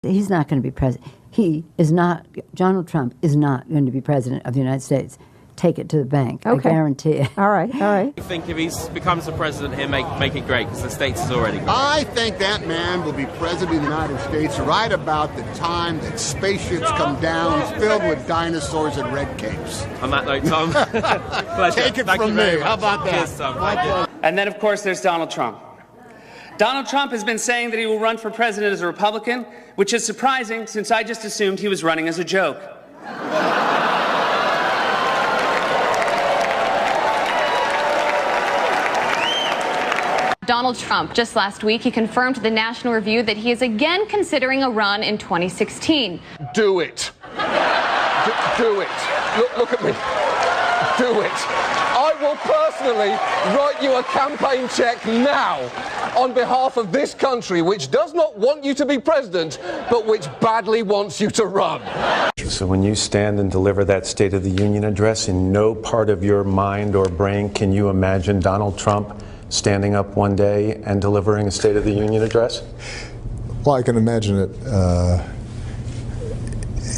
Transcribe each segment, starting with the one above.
He's not going to be president. Donald Trump is not going to be president of the United States. Take it to the bank. Okay. I guarantee it. All right. I think if he becomes the president, he'll make it great, because the States is already great. I think that man will be president of the United States right about the time that spaceships come down filled with dinosaurs and red capes. On that note, Tom, pleasure. Take it Thank from you very me. much. How about that? Cheers, Tom. And then, of course, there's Donald Trump. Donald Trump has been saying that he will run for president as a Republican, which is surprising since I just assumed he was running as a joke. Donald Trump, just last week, he confirmed to the National Review that he is again considering a run in 2016. Do it. Do it. Look at me. Do it. I will personally write you a campaign check now on behalf of this country, which does not want you to be president, but which badly wants you to run. So when you stand and deliver that State of the Union address, in no part of your mind or brain can you imagine Donald Trump standing up one day and delivering a State of the Union address? Well, I can imagine it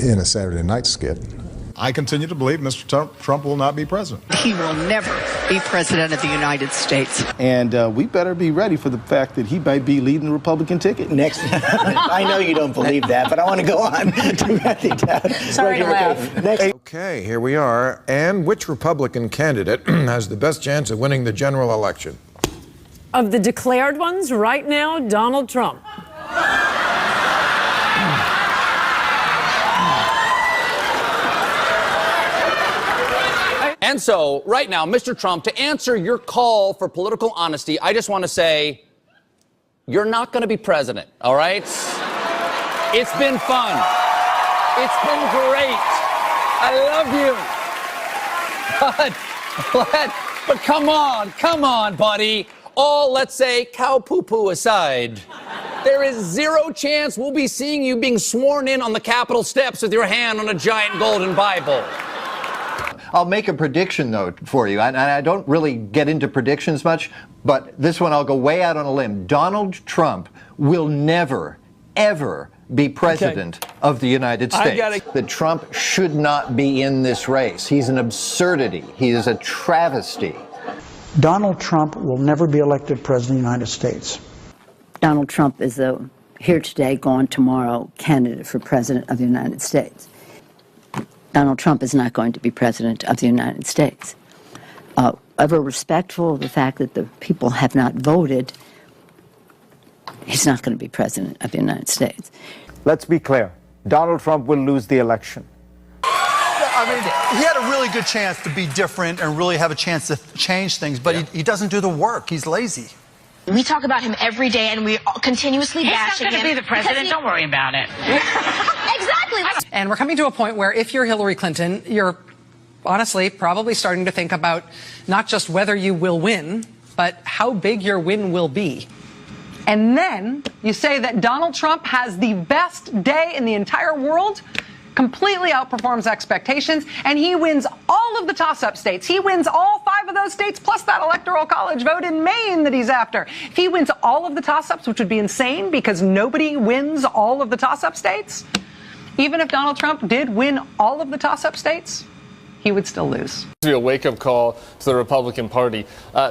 in a Saturday night skit. I continue to believe Mr. Trump will not be president. He will never be president of the United States. And we better be ready for the fact that he might be leading the Republican ticket next. I know you don't believe that, but I want to go on. Sorry to laugh. Next. Okay, here we are. And which Republican candidate has the best chance of winning the general election? Of the declared ones, right now, Donald Trump. And so, right now, Mr. Trump, to answer your call for political honesty, I just want to say, you're not going to be president, all right? It's been fun. It's been great. I love you. But come on, buddy. All, let's say, cow poo-poo aside, there is zero chance we'll be seeing you being sworn in on the Capitol steps with your hand on a giant golden Bible. I'll make a prediction, though, for you. And I don't really get into predictions much, but this one I'll go way out on a limb. Donald Trump will never, ever be president of the United States. That Trump should not be in this race. He's an absurdity. He is a travesty. Donald Trump will never be elected president of the United States. Donald Trump is the here today, gone tomorrow candidate for president of the United States. Donald Trump is not going to be president of the United States. Ever respectful of the fact that the people have not voted, he's not going to be president of the United States. Let's be clear. Donald Trump will lose the election. I mean, he had a really good chance to be different and really have a chance to change things, but he doesn't do the work. He's lazy. We talk about him every day, and we continuously bash him. He's not going to be the president. Don't worry about it. Exactly. And we're coming to a point where if you're Hillary Clinton, you're honestly probably starting to think about not just whether you will win, but how big your win will be. And then you say that Donald Trump has the best day in the entire world, completely outperforms expectations, and he wins all of the toss-up states. He wins all 5 of those states, plus that electoral college vote in Maine that he's after. If he wins all of the toss-ups, which would be insane because nobody wins all of the toss-up states, even if Donald Trump did win all of the toss-up states, he would still lose. To be a wake-up call to the Republican Party.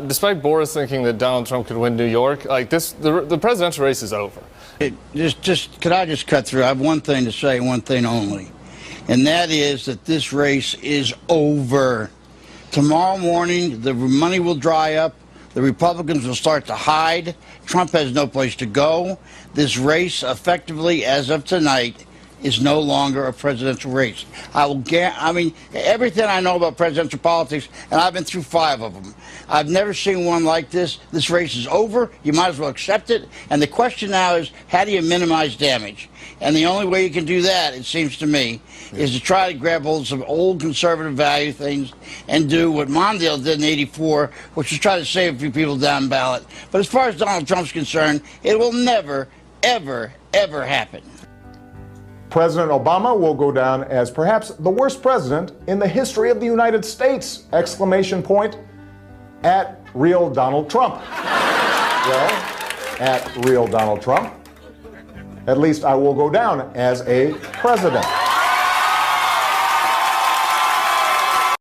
Despite Boris thinking that Donald Trump could win New York, like this, the presidential race is over. Could I just cut through? I have one thing to say, one thing only, and that is that this race is over. Tomorrow morning, the money will dry up. The Republicans will start to hide. Trump has no place to go. This race, effectively, as of tonight, is no longer a presidential race. I mean, everything I know about presidential politics, and I've been through 5 of them, I've never seen one like this. This race is over. You might as well accept it. And the question now is, how do you minimize damage? And the only way you can do that, it seems to me, is to try to grab hold of some old conservative value things and do what Mondale did in '84, which is try to save a few people down ballot. But as far as Donald Trump's concerned, it will never, ever, ever happen. President Obama will go down as perhaps the worst president in the history of the United States! Exclamation point at real Donald Trump. Well, at real Donald Trump. at least I will go down as a president.